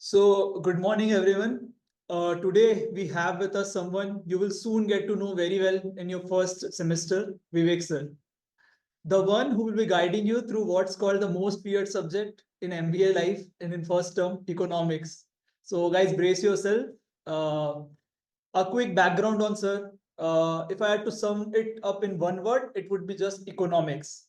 So, good morning, everyone. Today we have with us someone you will soon get to know very well in your first semester, Vivek sir. The one who will be guiding you through what's called the most feared subject in MBA life and in first term, economics. So, guys, brace yourself. Uh, a quick background on sir. If I had to sum it up in one word, it would be just economics.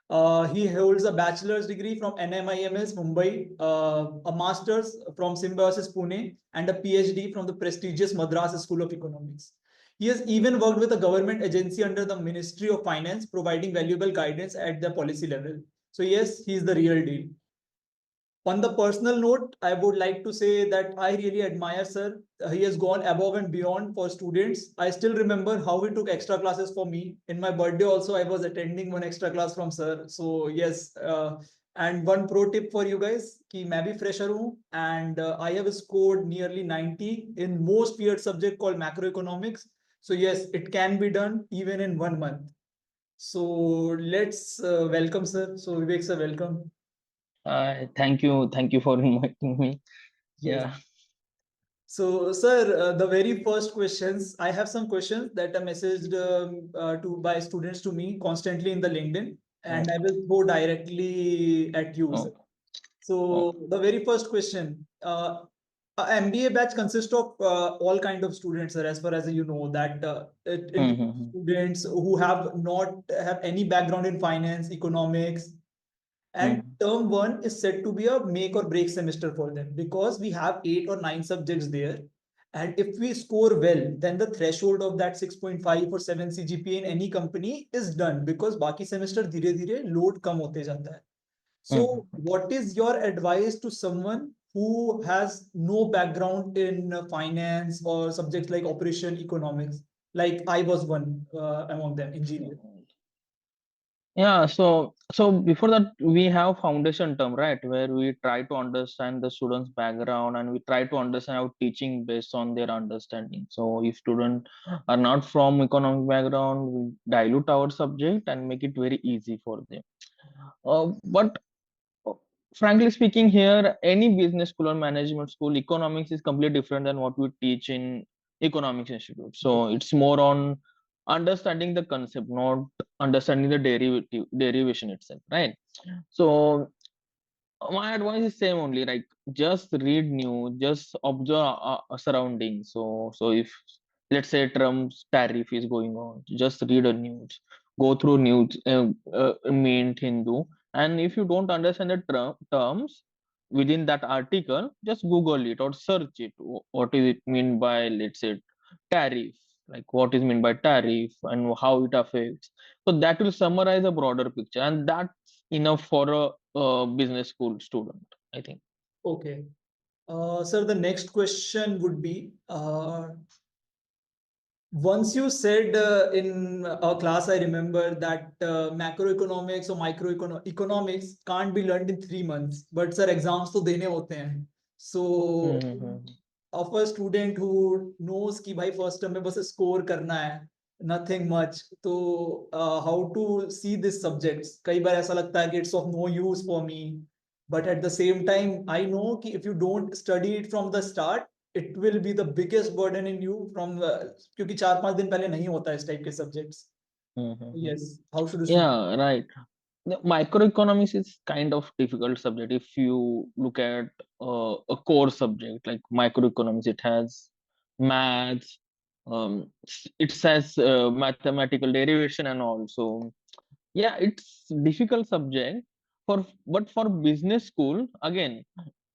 He holds a bachelor's degree from NMIMS Mumbai, a master's from Symbiosis Pune, and a PhD from the prestigious Madras School of Economics. He has even worked with a government agency under the Ministry of Finance, providing valuable guidance at the policy level. So yes, he is the real deal. On the personal note, I would like to say that I really admire sir. He has gone above and beyond for students. I still remember how he took extra classes for me. In my birthday also, I was attending one extra class from sir. So yes, and one pro tip for you guys, कि मैं भी fresher हूँ and I have scored nearly 90 in most feared subject called macroeconomics. So yes, it can be done even in 1 month. So let's welcome sir. So Vivek sir, welcome. Thank you for inviting me. Yes. Yeah. So, sir, the very first questions, I have some questions that are messaged to by students to me constantly in the LinkedIn, and I will go directly at you, sir. Oh, So, oh. the very first question, a MBA batch consists of all kind of students, sir, as far as you know, that it includes Mm-hmm. students who have not have any background in finance, economics, and Mm-hmm. term one is said to be a make or break semester for them because we have 8 or 9 subjects there. And if we score well, then the threshold of that 6.5 or 7 CGPA in any company is done because baki semester धीरे धीरे load कम होते जाता है. So, Mm-hmm. what is your advice to someone who has no background in finance or subjects like operation economics? Like I was one among them, engineer. Yeah, so before that we have foundation term, right? Where we try to understand the student's background and we try to understand our teaching based on their understanding. So if students are not from economic background, we dilute our subject and make it very easy for them. But frankly speaking, here any business school or management school, economics is completely different than what we teach in economics institute. So it's more on understanding the concept, not understanding the derivation itself, right? So my advice is same only, like just read news, just observe surroundings. So if let's say Trump's tariff is going on, just read a news, go through news, Mint, Hindu, and if you don't understand the terms within that article, just Google it or search it. What is it mean by, let's say, tariff? Like what is mean by tariff and how it affects. So that will summarize a broader picture, and that's enough for a business school student, I think. Okay. Sir, the next question would be once you said in our class, I remember that macroeconomics or microeconomics can't be learned in 3 months, but sir, exams to dene hote hain. So, Mm-hmm. of a student who knows कि भाई first term में बस score करना है, nothing much. तो how to see these subjects? कई बार ऐसा लगता है कि it's of no use for me. But at the same time, I know कि if you don't study it from the start, it will be the biggest burden in you from क्योंकि 4-5 दिन पहले नहीं होता है इस टाइप के subjects. Mm-hmm. Yes, how should a student? Yeah, right. The microeconomics is kind of difficult subject if you look at a core subject like microeconomics. It has maths, it has mathematical derivation and all. So yeah, it's difficult subject but for business school again,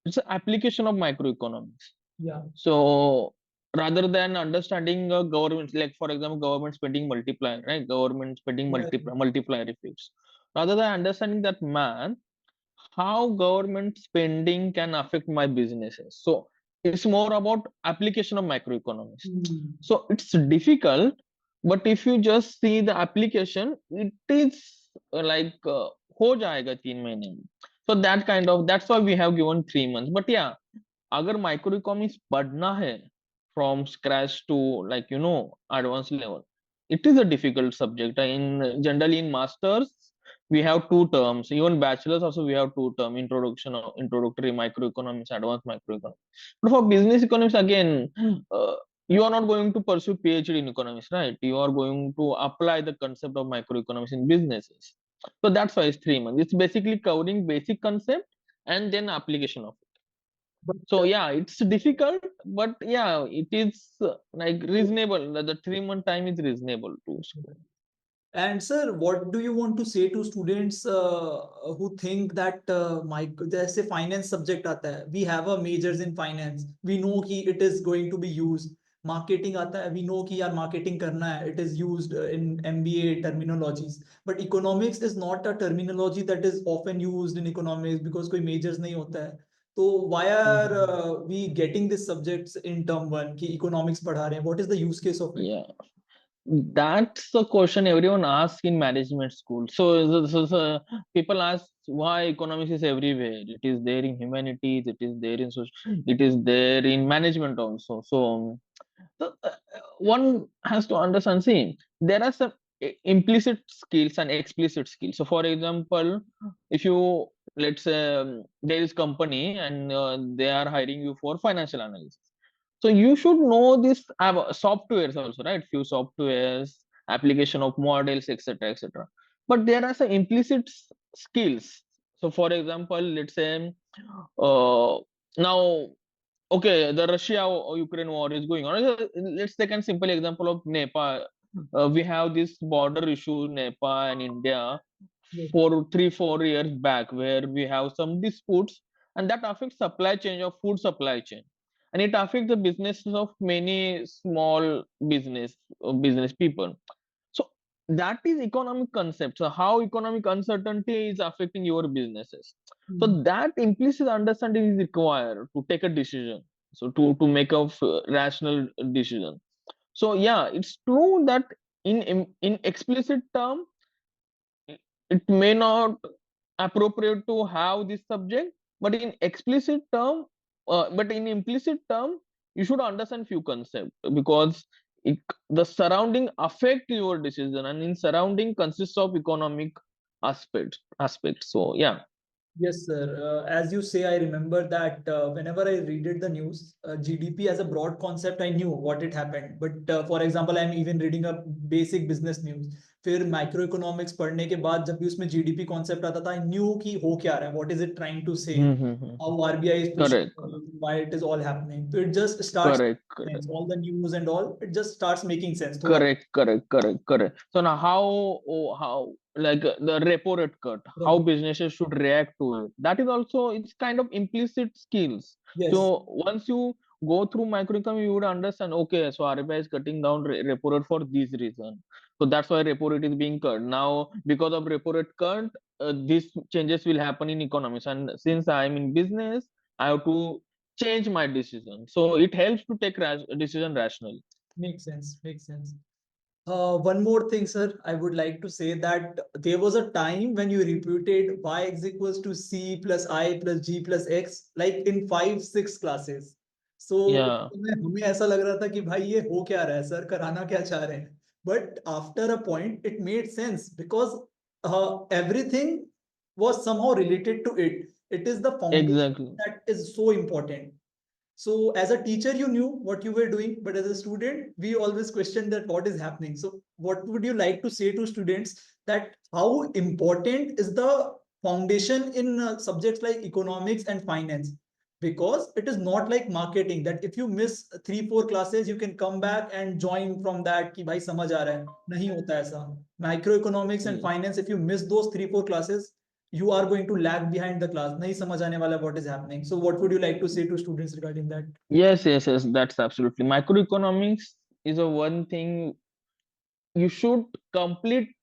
it's an application of microeconomics. Yeah. So rather than understanding government, like for example, government spending multiplier, right? Government spending Yeah. multiplier effects. Rather than understanding that math, how government spending can affect my businesses. So it's more about application of microeconomics. Hmm. So it's difficult, but if you just see the application, it is like हो जाएगा 3 महीने में. So that kind of, that's why we have given 3 months. But yeah, अगर micro economics पढ़ना है from scratch to, like, you know, advanced level, it is a difficult subject. In generally in masters we have two terms. Even bachelor's also we have two term: introductory microeconomics, advanced microeconomics. But for business economics again, uh, you are not going to pursue PhD in economics, right? You are going to apply the concept of microeconomics in businesses. So that's why it's 3 months. It's basically covering basic concept and then application of it. But So yeah, it's difficult, but yeah, it is like reasonable. The 3 month time is reasonable to school. And sir, what do you want to say to students who think that जैसे finance subject आता है, we have a majors in finance, we know कि it is going to be used, marketing आता है, we know कि यार marketing करना है, it is used in MBA terminologies, but economics is not a terminology that is often used in economics because कोई majors नहीं होता है. तो why are Mhm. we getting these subjects in term one कि economics पढ़ा रहे हैं? What is the use case of it? Yeah. That's the question everyone asks in management school. So people ask why economics is everywhere. It is there in humanities, it is there in social, it is there in management also. So one has to understand. See, there are some implicit skills and explicit skills. So, for example, if you let's say there is company and they are hiring you for financial analysis, so you should know this softwares also, right? Few softwares, application of models, etc., etc. But there are some implicit skills. So, for example, let's say now, okay, the Russia Ukraine war is going on. Let's take a simple example of Nepal. We have this border issue, Nepal and India, Yes. for 3 4 years back, where we have some disputes, and that affects supply chain of food supply chain, and it affects the businesses of many small business people. So that is economic concept. So how economic uncertainty is affecting your businesses. Hmm. So that implicit understanding is required to take a decision. So to make a rational decision. So yeah, it's true that in explicit term it may not appropriate to have this subject, but in explicit term, but in implicit term, you should understand few concepts because it, the surrounding affect your decision, and in surrounding consists of economic aspects. So yeah. Yes, sir. As you say, I remember that whenever I read the news, GDP as a broad concept, I knew what it happened. But for example, I'm even reading a basic business news. फिर microeconomics पढ़ने के बाद जब भी उसमें GDP concept आता था, I knew कि हो क्या रहा है, what is it trying to say, Mm-hmm. how RBI is Correct, pushing, why it is all happening. So it just starts correct, making sense. correct. All the news and all, it just starts making sense. थोड़ा Correct. So now how like the repo rate cut, how businesses should react to it. That is also it's kind of implicit skills. yes, So once you go through microeconomy, you would understand. Okay, so RBI is cutting down repo rate for this reason. So that's why repo rate is being cut. Now because of repo rate cut, these changes will happen in economics. And since I am in business, I have to change my decision. So it helps to take decision rationally. makes sense, makes sense. One more thing, sir. I would like to say that there was a time when you reputed y equals to c plus I plus g plus x, like in 5 6 classes. So Yeah. हमें ऐसा लग रहा था कि भाई ये हो क्या रहा है सर, कराना क्या चाह रहे हैं. But after a point, it made sense because everything was somehow related to it. It is the foundation Exactly. that is so important. So as a teacher, you knew what you were doing, but as a student, we always question that what is happening. So what would you like to say to students that how important is the foundation in subjects like economics and finance? Because it is not like marketing that if you miss 3 4 classes, you can come back and join from that कि भाई समझ आ रहा है. नहीं होता ऐसा. Microeconomics and Mm. finance, if you miss those 3 4 classes, you are going to lag behind the class. नहीं समझ आने वाला what is happening. So what would you like to say to students regarding that? Yes. That's absolutely. Microeconomics is a one thing you should complete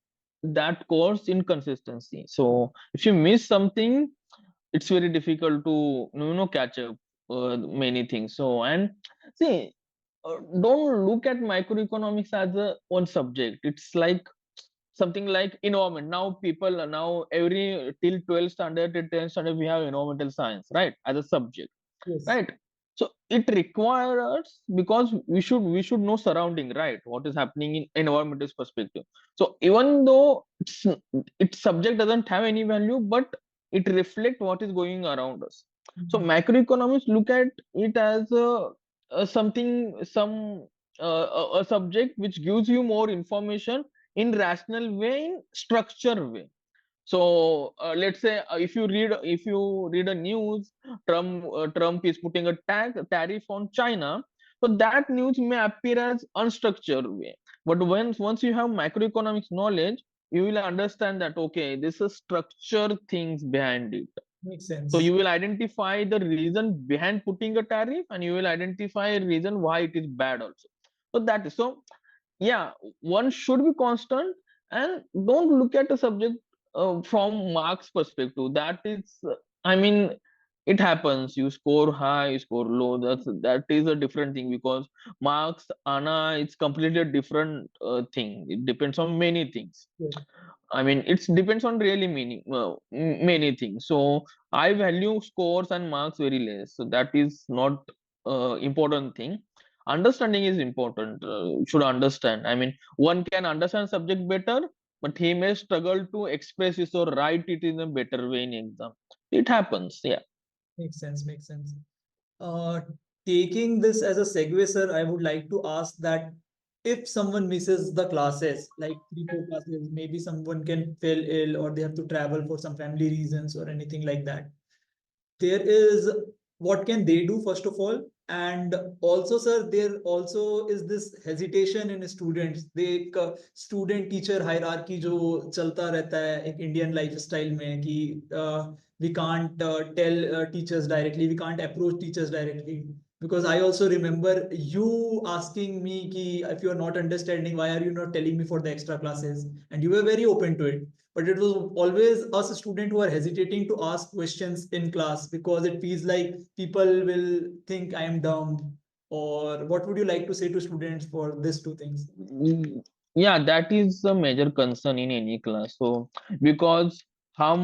that course in consistency. So if you miss something, it's very difficult to catch up many things. So and see, don't look at microeconomics as a one subject. It's like something like environment. Now people are now every till 12th standard till 10th standard we have environmental science, right, as a subject, Yes. right? So it requires, because we should know surrounding, right, what is happening in environmental perspective. So even though its subject doesn't have any value, but it reflect what is going around us. So Mhm. macroeconomics look at it as a something, a subject which gives you more information in rational way, in structure way. So let's say, if you read a news, Trump is putting a tariff on China. So that news may appear as unstructured way, but once you have macroeconomics knowledge, you will understand that okay, this is structure things behind it. Makes So sense. you will identify the reason behind putting a tariff, and you will identify a reason why it is bad also. So that is so, yeah, one should be constant, and don't look at a subject from marks perspective. That is, I mean, it happens, you score high, you score low, that is a different thing, because marks, Anna, it's completely a different thing. It depends on many things. Yeah. I mean, it depends on really many things. So I value scores and marks very less. So that is not important thing. Understanding is important. Should understand. I mean, one can understand subject better, but he may struggle to express it or write it in a better way in exam. It happens. Yeah. Makes sense. Makes sense. Uh, Taking this as a segue, sir, I would like to ask that if someone misses the classes, like three, four classes, maybe someone can fell ill or they have to travel for some family reasons or anything like that. There is what can they do first of all, and also sir there also is this hesitation in students, they एक student teacher hierarchy जो चलता रहता है एक Indian lifestyle में कि we can't tell teachers directly, we can't approach teachers directly, because I also remember you asking me कि if you are not understanding, why are you not telling me for the extra classes, and you were very open to it, but it was always us students who are hesitating to ask questions in class because it feels like people will think I am dumb. Or what would you like to say to students for these two things? Mm, yeah, that is a major concern in any class. So because हम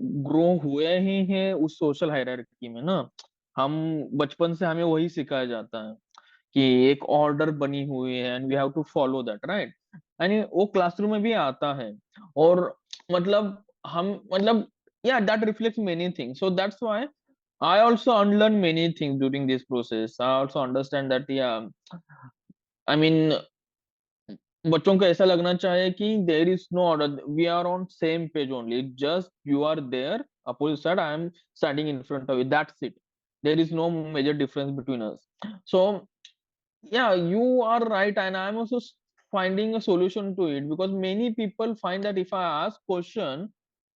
grow हुए ही हैं उस social hierarchy में ना, हम बचपन से हमें वही सिखाया जाता है कि एक ऑर्डर बनी हुई है and we have to follow that, right. यानी वो क्लासरूम में भी आता है, और मतलब हम मतलब, yeah, that reflects many things. So that's why I also unlearn many things during this process. I also understand that, yeah, I mean, बच्चों को ऐसा लगना चाहिए कि there is no order, we are on same page only, just you are there opposite side, I am standing in front of you, that's it, there is no major difference between us. So yeah, you are right, and I'm also finding a solution to it, because many people find that if I ask question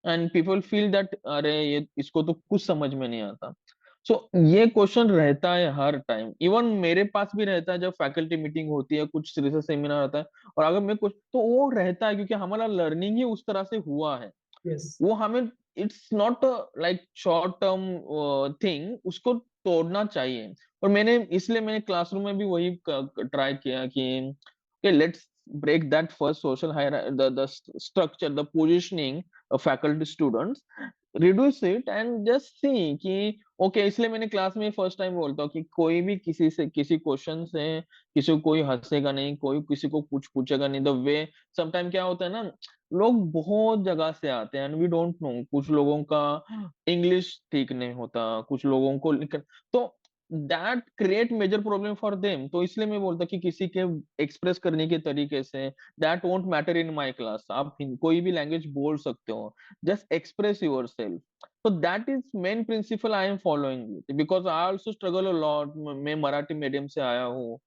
and people feel that अरे ये इसको तो कुछ समझ में नहीं आता. सो ये क्वेश्चन रहता है हर टाइम, इवन मेरे पास भी रहता है जब फैकल्टी मीटिंग होती है, कुछ रिसर्च सेमिनार होता है, और अगर मैं कुछ, तो वो रहता है क्योंकि हमारा लर्निंग ही उस तरह से हुआ है. Yes. वो हमें, it's not like short term thing, उसको तोड़ना चाहिए. और मैंने इसलिए मैंने क्लासरूम में भी वही ट्राई किया कि let's break that first social hierarchy, the structure, the positioning of faculty students, reduce it and just see कि ओके, इसलिए मैंने क्लास में फर्स्ट टाइम बोलता हूँ कि कोई भी किसी से किसी क्वेश्चन से किसी को कोई हंसेगा नहीं, कोई किसी को कुछ पूछेगा नहीं. द वे समटाइम क्या होता है ना, लोग बहुत जगह से आते हैं एंड वी डोंट नो, कुछ लोगों का इंग्लिश ठीक नहीं होता, कुछ लोगों को तो that create major problem for them. तो इसलिए मैं बोलता कि किसी के एक्सप्रेस करने के तरीके से, that won't matter in my class. आप कोई भी लैंग्वेज बोल सकते हो, just express yourself. So that is main principle I am following it, because I also struggle a lot. मैं मराठी मीडियम से आया हूँ,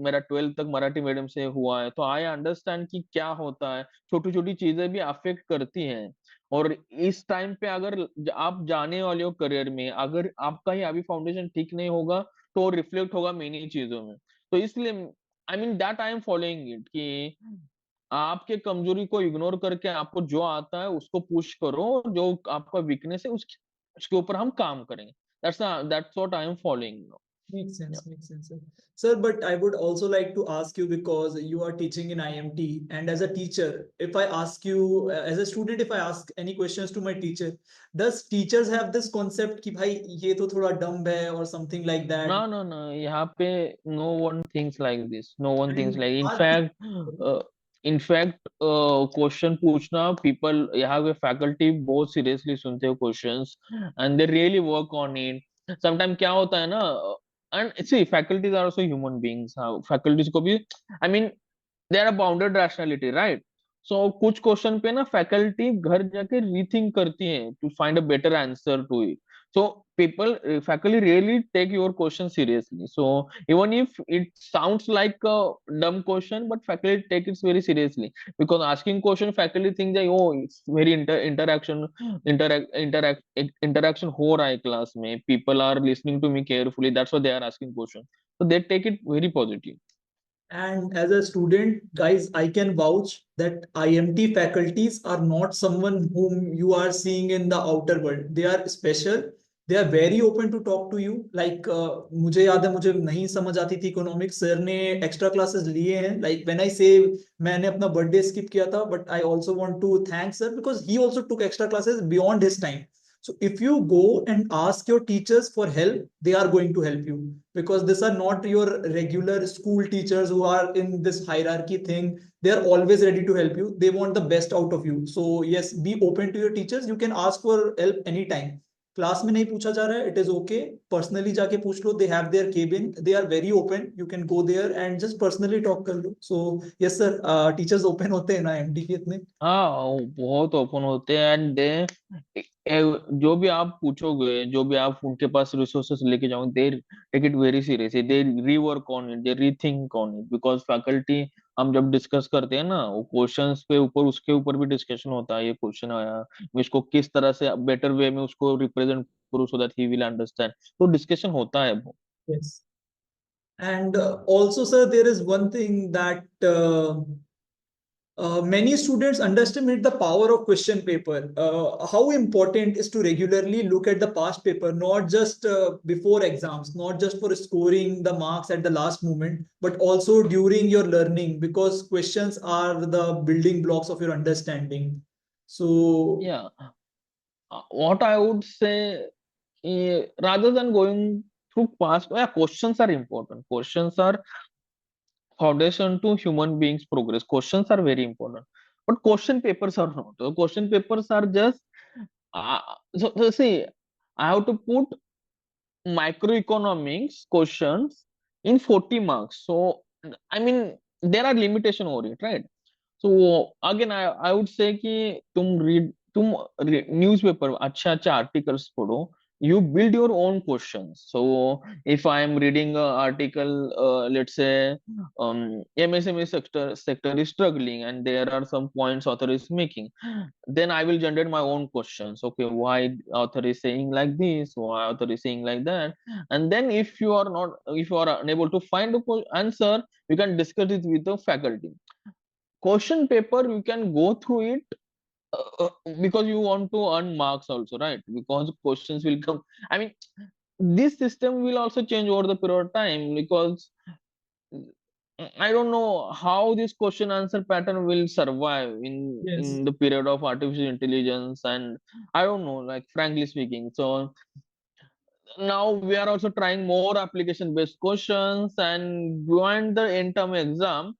मेरा 12th तक मराठी मीडियम से हुआ है, तो आई अंडरस्टैंड कि क्या होता है, छोटी छोटी चीजें भी अफेक्ट करती हैं. और इस टाइम पे अगर आप जाने वाले हो करियर में, अगर आपका ही अभी फाउंडेशन ठीक नहीं होगा, तो रिफ्लेक्ट होगा मेनी चीजों में. तो इसलिए I mean that I am following it कि आपके कमजोरी को इग्नोर करके आपको जो आता है उसको पुश करो, जो आपका वीकनेस है उसके ऊपर हम काम करेंगे. That's what I am following. Makes Yeah. sense, makes sense, sir. Sir, but I would also like to ask you, because you are teaching in IMT, and as a teacher, if I ask you, as a student, if I ask any questions to my teacher, does teachers have this concept कि भाई ये तो थोड़ा dumb है or something like that? No, no, no. यहाँ पे no one thinks like this. No one thinks And like. are Uh, question पूछना people यहाँ पे faculty बहुत seriously सुनते हो questions and they really work on it. Sometimes क्या होता है ना, and see faculties are also human beings. हाँ, faculties को भी I mean they are bounded rationality right. So कुछ क्वेश्चन पे ना फैकल्टी घर जाके रीथिंक करती है to find a better answer to it. So people, faculty really take your question seriously. So even if it sounds like a dumb question, but faculty take it very seriously because asking question faculty think that oh it's very interaction हो रहा है class में, people are listening to me carefully, that's why they are asking question. So they take it very positive. And as a student, guys, I can vouch that IMT faculties are not someone whom you are seeing in the outer world. They are special. They are very open to talk to you. Like मुझे याद है, मुझे नहीं समझ आती थी economics, sir ने extra classes लिए हैं. लाइक व्हेन आई से मैंने अपना बर्थडे स्किप किया था, but I also want to thank sir because he also took extra classes beyond his time. So if you go and ask your teachers for help, they are going to help you, because these are not your regular school teachers who are in this hierarchy thing. They are always ready to help you. They want the best out of you. So yes, be open to your teachers. You can ask for help anytime. Class में नहीं पूछा जा रहा है, it is okay. Personally जाके पूछ लो. They have their cabin, they are very open. You can go there and just personally talk कर लो. So yes sir, teachers open होते हैं ना एमडी के इतने. हाँ वो बहुत ओपन होते हैं एंड दे जो भी आप पूछोगे, जो भी आप उनके पास रिसोर्सेस लेके जाओगे, they take it very seriously, they rework on it, they rethink on it because faculty, हम जब डिस्कस करते हैं ना वो क्वेश्चंस पे ऊपर, उसके ऊपर भी डिस्कशन होता है, ये क्वेश्चन आया मैं इसको किस तरह से बेटर वे में उसको रिप्रेजेंट करूँ so that he will understand. तो डिस्कशन होता है वो. Yes. And also, sir, there is one thing that many students underestimate the power of question paper. How important is to regularly look at the past paper, not just before exams, not just for scoring the marks at the last moment, but also during your learning, because questions are the building blocks of your understanding. So, Yeah, what I would say, rather than going through past, yeah, questions are important. Questions are foundation to human beings progress. Questions are very important, but question papers are not. The question papers are just uh, so see, I have to put microeconomics questions in 40 marks. So I mean there are limitation over it, right? So again I would say कि तुम newspaper अच्छा अच्छा articles पढ़ो. You build your own questions. So if I am reading an article, let's say MSME sector is struggling and there are some points author is making, then I will generate my own questions. Okay, why author is saying like this, why author is saying like that, and then if you are unable to find the answer, you can discuss it with the faculty. Question paper you can go through it uh, because you want to earn marks also, right? Because questions will come. I mean, this system will also change over the period of time because I don't know how this question answer pattern will survive yes, in the period of artificial intelligence, and I don't know, like frankly speaking. So now we are also trying more application based questions, and beyond the end term exam,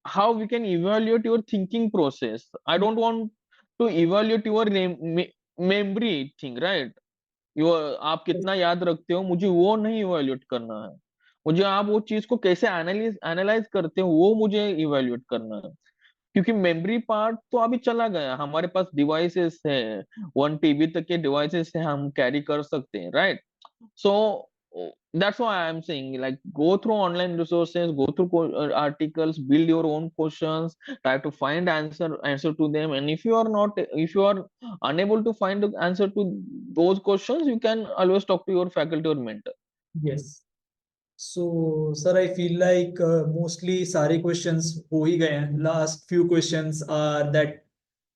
how we can evaluate your thinking process. I don't want to evaluate your memory thing, right? your आप कितना याद रखते हो, मुझे वो नहीं evaluate करना है. मुझे आप वो चीज को कैसे एनालाइज एनालाइज करते हो वो मुझे इवेल्युएट करना है. क्योंकि मेमोरी पार्ट तो अभी चला गया, हमारे पास डिवाइसेस है, 1 TB तक के डिवाइसेस है, हम कैरी कर सकते हैं, right? So that's why I'm saying like go through online resources, go through articles, build your own questions, try to find answer to them, and if you are unable to find the answer to those questions, you can always talk to your faculty or mentor. yes. So, sir, I feel like mostly सारे questions हो ही गए हैं. Last few questions are that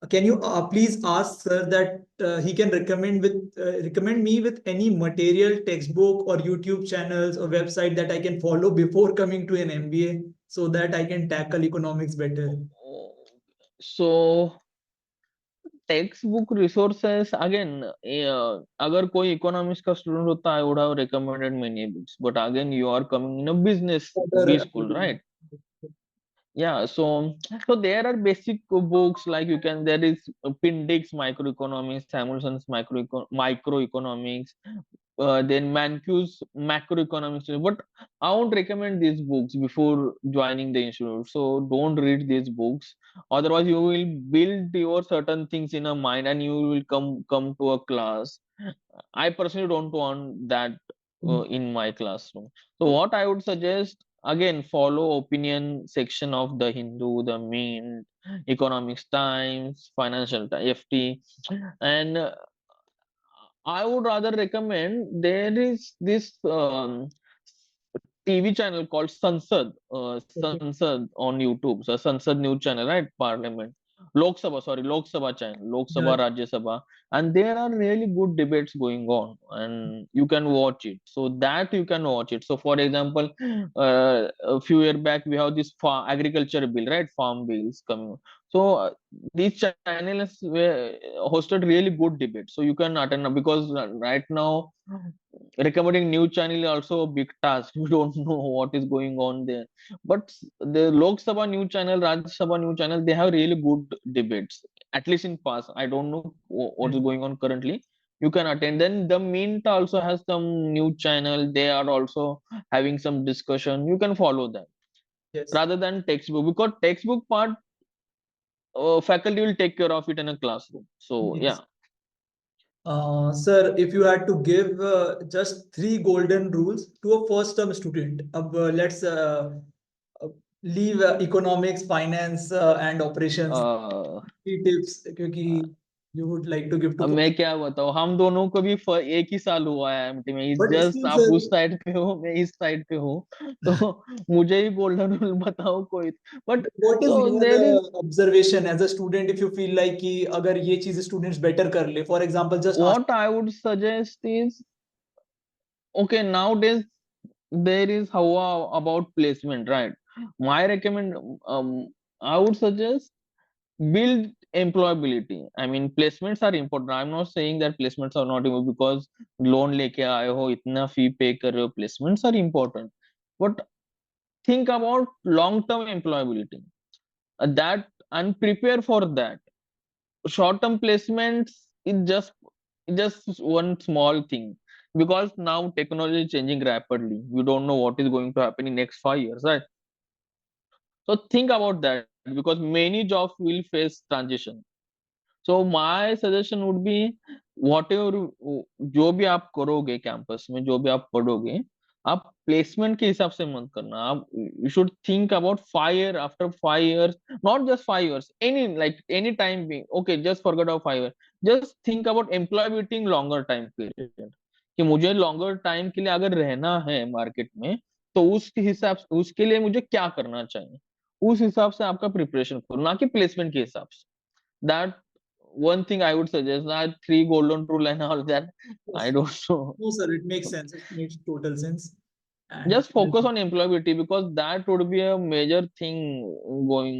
can you please ask sir that he can recommend me with any material, textbook, or YouTube channels or website that I can follow before coming to an MBA, so that I can tackle economics better. So text book resources again, अगर कोई economics का student होता I would have recommended many books, but again you are coming in a business B Further, school, right? Yeah, so there are basic books like you can, there is Pindik's microeconomics, Samuelson's microeconomics, then Mancu's macroeconomics. But I won't recommend these books before joining the institute. So don't read these books. Otherwise, you will build your certain things in a mind, and you will come to a class. I personally don't want that in my classroom. So what I would suggest, again, follow opinion section of the Hindu, the Mint, Economics Times, Financial FT, and I would rather recommend, there is this TV channel called Sansad on YouTube. So Sansad news channel, right? Parliament. Lok Sabha channel, Lok yeah, Sabha, Rajya Sabha, and there are really good debates going on, and you can watch it. So that you can watch it. So, for example, a few years back we have this agriculture bill, right? Farm bills coming. So these channels were hosted really good debates. So you can attend, because right now recommending new channel is also a big task. You don't know what is going on there. But the Lok Sabha news channel, Rajya Sabha news channel, they have really good debates. At least in past, I don't know what is going on currently. You can attend. Then the Mint also has some news channel. They are also having some discussion. You can follow that yes, rather than textbook, because textbook part, faculty will take care of it in a classroom. So yeah. yes. Sir, if you had to give just three golden rules to a first term student, let's uh, leave economics, finance, and operations. uh, Three tips, क्योंकि you would like to give to अब first. मैं क्या बताऊं, हम दोनों को भी एक ही साल हुआ है एमटी में। But जस्ट still, आप sir, उस साइड पे हो, मैं इस साइड पे हूँ। तो मुझे ही गोल्डन रूल बताओ कोई। But what is so your there is, observation as a student if you feel like कि अगर ये चीज students better कर ले, for example, just ask. What I would suggest is, okay, now there is how about placement, right? My recommend, I would suggest build employability. I mean, placements are important. I'm not saying that placements are not important, because loan लेके आए हो, इतना fee pay कर रहे हो, placements are important. But think about long term employability, that, and prepare for that. Short term placements is just one small thing, because now technology is changing rapidly. You don't know what is going to happen in next 5 years, right? So think about that, because many jobs will face transition. So my suggestion would be, whatever, जो भी आप करोगे campus में, जो भी आप पढ़ोगे, आप प्लेसमेंट के हिसाब से मत करना। आप, you should think about 5 year, after 5 years, not just 5 years, any, like any time भी okay, just forget of 5 years, just think about employability in longer time period, कि मुझे लॉन्गर टाइम के लिए अगर रहना है मार्केट में, तो उसके हिसाब से, उसके लिए मुझे क्या करना चाहिए, उस हिसाब से आपका प्रिपरेशन करो, ना कि प्लेसमेंट के हिसाब से। That one thing I would suggest. That three golden rule and all that, I Yes. don't know. No, sir, it makes sense. It makes total sense. And Just focus on employability, because that would be a major thing going.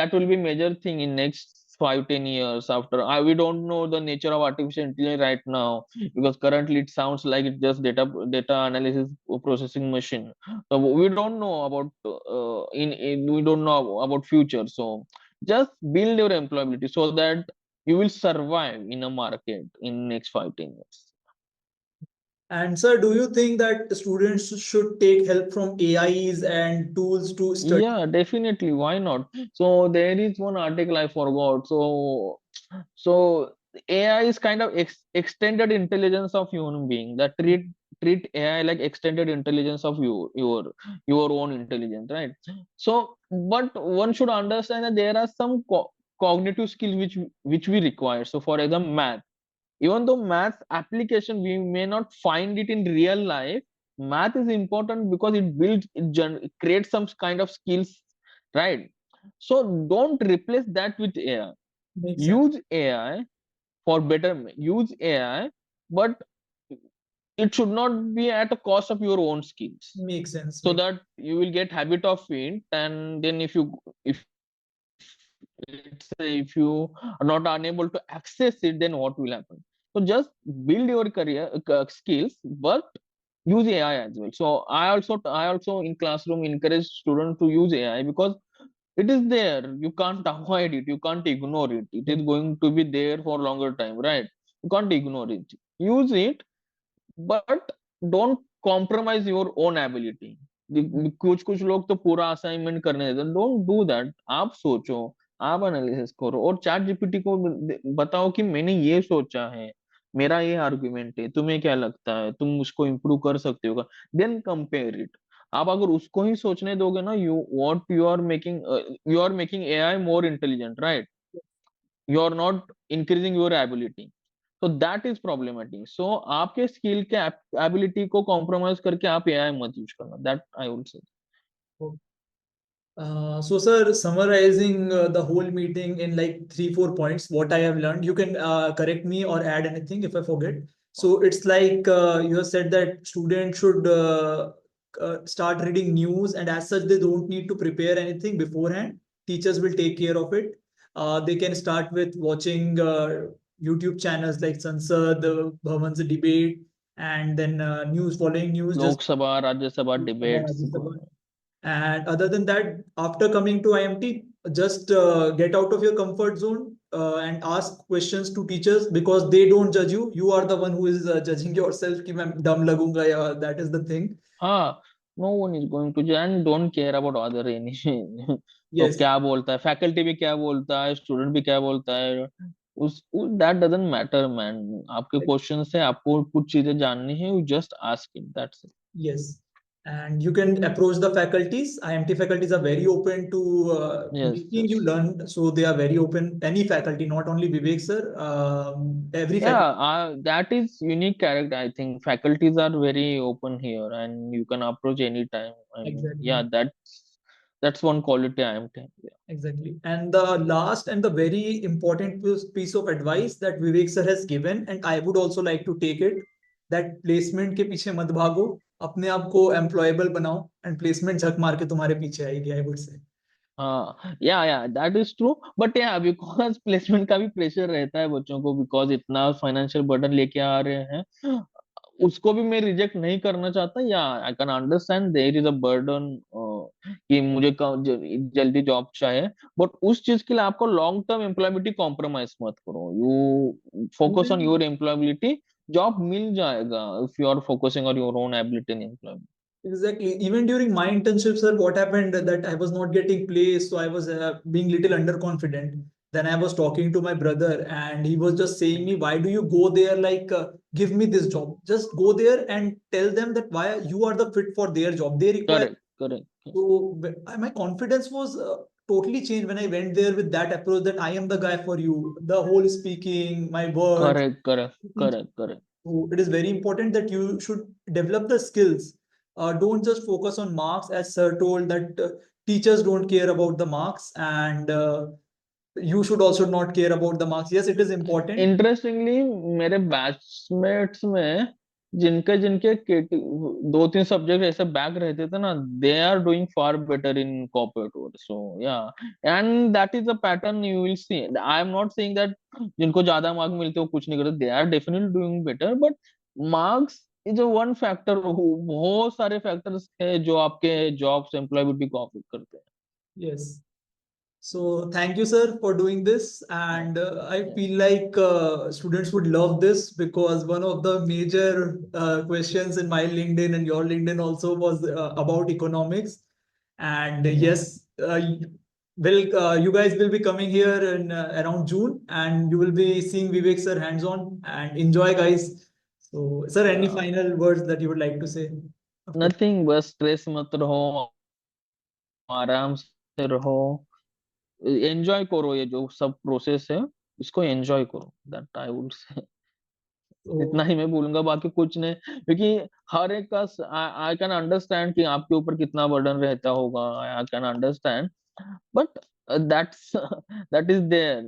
That will be major thing in next 5-10 years. After, we don't know the nature of artificial intelligence right now, because currently it sounds like it's just data analysis processing machine. So we don't know about we don't know about future. So just build your employability, so that you will survive in a market in next 5-10 years. and sir, do you think that students should take help from AIs and tools to study? Yeah, definitely. Why not? So there is one article I forgot. So AI is kind of extended intelligence of human being, that treat AI like extended intelligence of your own intelligence, right? So, but one should understand that there are some cognitive skills which we require. So, for example, math. Even though math application we may not find it in real life, math is important, because it builds, it creates some kind of skills, right? So don't replace that with AI. Makes sense. Use AI for better use AI, but it should not be at the cost of your own skills, Makes sense. so that you will get habit of it. And then if let's say if you are not unable to access it, then what will happen? So just build your career skills, but use AI as well. So I also in classroom encourage students to use AI, because it is there, you can't avoid it, you can't ignore it, it is going to be there for longer time, right? You can't ignore it, use it, but don't compromise your own ability. कुछ कुछ लोग तो पूरा assignment करने देते, don't do that. आप सोचो, आप एनालिसिस करो और चैट जीपीटी को बताओ कि मैंने ये सोचा है, मेरा ये आर्गुमेंट है, तुम्हें क्या लगता है, तुम उसको इम्प्रूव कर सकते हो? Then compare it. आप अगर उसको ही सोचने दोगे ना, you are making AI more intelligent, right? You are not increasing your ability, तो दैट इज प्रॉब्लमेटिक। सो आपके स्किल के एबिलिटी को कॉम्प्रोमाइज करके आप एआई मत यूज करना, that I would say. So, sir, summarizing the whole meeting in like 3, 4 points, what I have learned, you can correct me or add anything if I forget. So, it's like you have said that students should start reading news, and as such, they don't need to prepare anything beforehand. Teachers will take care of it. They can start with watching YouTube channels like Sansad, Bhavan's debate, and then news, following news, just Lok Sabha Rajya Sabha debates को। and other than that, after coming to IMT, just get out of your comfort zone and ask questions to teachers because they don't judge you. You are the one who is judging yourself कि मैं dumb लगूंगा या that is the thing. हाँ, no one is going to and don't care about other any. तो Yes, क्या बोलता है faculty भी, क्या बोलता है स्टूडेंट भी, क्या बोलता है, उस दैट डजंट मैटर मैन। आपके क्वेश्चन से आपको कुछ चीजें जाननी है, you just ask it, that's it. yes. And you can approach the faculties. IMT faculties are very open to yes making yes. you learn. So they are very open. Any faculty, not only Vivek sir, every faculty. Yeah, that is unique character. I think faculties are very open here, and you can approach anytime. I mean, yeah, Exactly. that's one quality I am saying. Yeah. Exactly. And the last and the very important piece of advice that Vivek sir has given, and I would also like to take it, that placement के पीछे मत भागो, अपने आप को employable बनाओ, and placement झक मार के तुम्हारे पीछे आएगी, I would say. हाँ, या दैट इज ट्रू, बट या बिकॉज प्लेसमेंट का भी प्रेशर रहता है बच्चों को, बिकॉज इतना फाइनेंशियल बर्डन लेके आ रहे हैं, उसको भी मैं रिजेक्ट नहीं करना चाहता। या I can understand there is a burden कि मुझे जल्दी जॉब चाहिए, बट उस चीज के लिए आपको लॉन्ग टर्म एम्प्लॉयबिलिटी कॉम्प्रोमाइज मत करो, you focus on Even your employability. Job मिल जाएगा if you are focusing on your own ability in employment. Exactly. Even during my internship, sir, what happened that I was not getting placed, so I was being little underconfident. Then I was talking to my brother, and he was just saying me, "Why do you go there? Like, give me this job. Just go there and tell them that why you are the fit for their job. They require." Correct correct So my confidence was totally changed when I went there with that approach that I am the guy for you. The whole speaking, my words. Correct correct correct correct. So it is very important that you should develop the skills. Don't just focus on marks, as sir told that teachers don't care about the marks, and you should also not care about the marks. Yes, it is important. Interestingly मेरे batchmates में जिनके जिनके दो तीन subject ऐसे back रहते थे ना, they are doing far better in corporate world. So yeah, and that is a pattern you will see. I am not saying that जिनको ज्यादा मार्क मिलते हो कुछ नहीं करते, they are definitely doing better, but marks is a one factor, बहुत सारे factors है जो आपके जॉब्स एम्प्लॉयबिलिटी को अफेक्ट करते हैं। Yes. So thank you, sir, for doing this. And I Yeah. feel like students would love this because one of the major questions in my LinkedIn and your LinkedIn also was about economics. And Yeah. yes, you guys will be coming here in around June, and you will be seeing Vivek sir hands on and enjoy, guys. So, sir, any Yeah. final words that you would like to say? After nothing, बस stress मत रहो, आराम से रहो, enjoy करो, ये जो सब प्रोसेस है इसको एंजॉय करो, दैट आई वुड से। इतना so, ही मैं बोलूंगा, बाकी कुछ नहीं, क्योंकि हर एक का आई कैन अंडरस्टैंड कि आपके ऊपर कितना बर्डन रहता होगा, आई can understand, but that's that is there.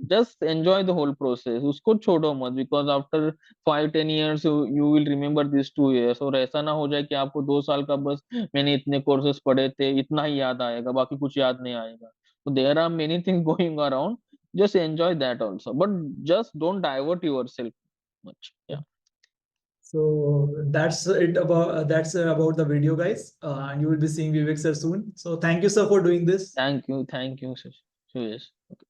Just enjoy the whole process, उसको छोड़ो मत, because after 5-10 years you will remember these 2 years, और ऐसा ना हो जाए कि आपको 2 साल का बस मैंने इतने कोर्सेज पढ़े थे इतना ही याद आएगा, बाकी कुछ याद नहीं आएगा. So there are many things going around, just enjoy that also, but just don't divert yourself much. Yeah. So that's about the video, guys. And you will be seeing Vivek sir soon. So thank you, sir, for doing this. Thank you, Suyesh. Okay.